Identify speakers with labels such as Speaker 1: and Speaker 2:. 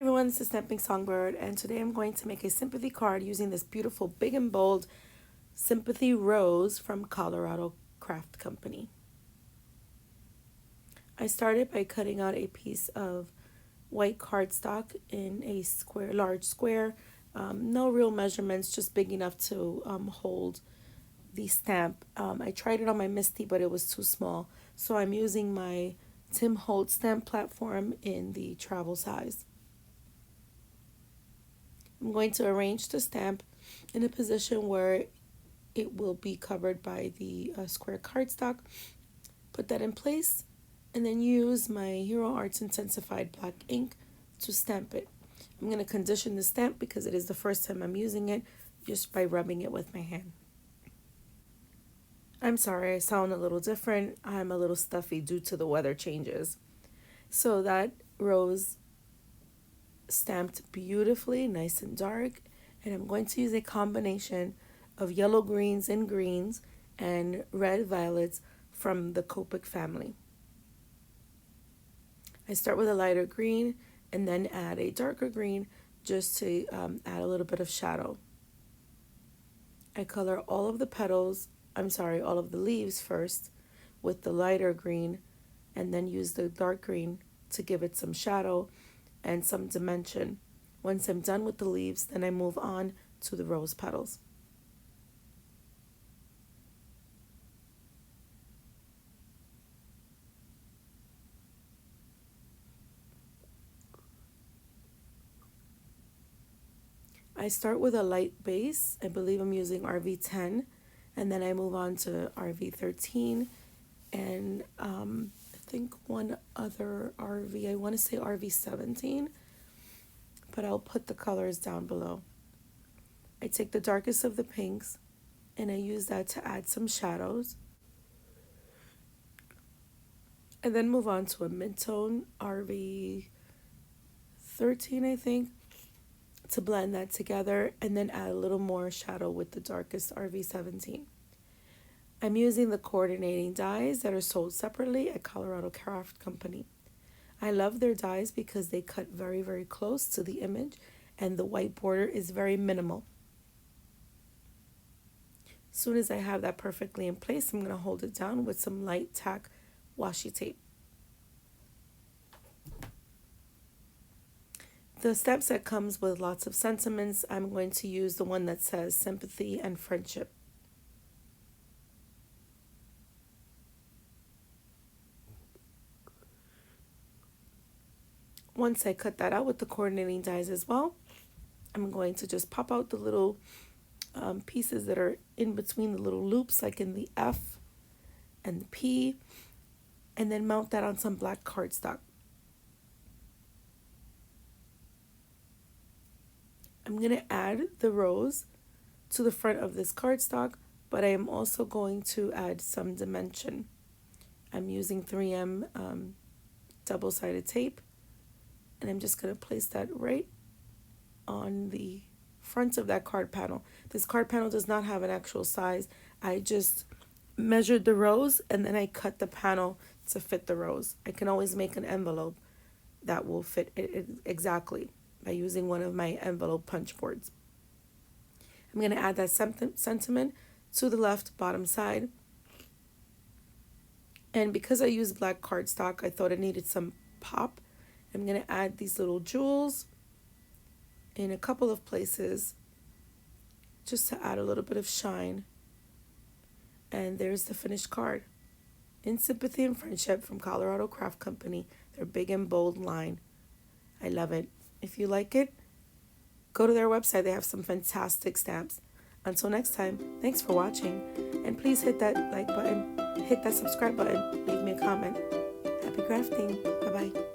Speaker 1: Everyone, this is Stamping Songbird, and today I'm going to make a sympathy card using this beautiful big and bold Sympathy Rose from Colorado Craft Company. I started by cutting out a piece of white cardstock in a large square. No real measurements, just big enough to hold the stamp. I tried it on my Misty, but it was too small, so I'm using my Tim Holtz stamp platform in the travel size. I'm going to arrange the stamp in a position where it will be covered by the square cardstock. Put that in place and then use my Hero Arts Intensified black ink to stamp it. I'm going to condition the stamp because it is the first time I'm using it, just by rubbing it with my hand. I'm sorry, I sound a little different. I'm a little stuffy due to the weather changes. So that rose stamped beautifully, nice and dark, and I'm going to use a combination of yellow greens and greens and red violets from the Copic family. I start with a lighter green and then add a darker green just to add a little bit of shadow. I color all of the leaves first with the lighter green and then use the dark green to give it some shadow and some dimension. Once I'm done with the leaves, then I move on to the rose petals. I start with a light base. I believe I'm using RV10, and then I move on to RV13 and I think one other RV. I want to say RV17, but I'll put the colors down below. I take the darkest of the pinks and I use that to add some shadows. And then move on to a mid-tone RV13, I think, to blend that together and then add a little more shadow with the darkest RV17. I'm using the coordinating dies that are sold separately at Colorado Craft Company. I love their dies because they cut very, very close to the image and the white border is very minimal. As soon as I have that perfectly in place, I'm going to hold it down with some light tack washi tape. The stamp set comes with lots of sentiments. I'm going to use the one that says sympathy and friendship. Once I cut that out with the coordinating dies as well, I'm going to just pop out the little pieces that are in between the little loops, like in the F and the P, and then mount that on some black cardstock. I'm going to add the rose to the front of this cardstock, but I am also going to add some dimension. I'm using 3M double-sided tape, and I'm just going to place that right on the front of that card panel. This card panel does not have an actual size. I just measured the rose and then I cut the panel to fit the rose. I can always make an envelope that will fit it exactly by using one of my envelope punch boards. I'm going to add that sentiment to the left bottom side. And because I used black cardstock, I thought it needed some pop. I'm going to add these little jewels in a couple of places just to add a little bit of shine. And there's the finished card. In Sympathy and Friendship from Colorado Craft Company, their big and bold line. I love it. If you like it, go to their website. They have some fantastic stamps. Until next time, thanks for watching. And please hit that like button, hit that subscribe button, leave me a comment. Happy crafting. Bye-bye.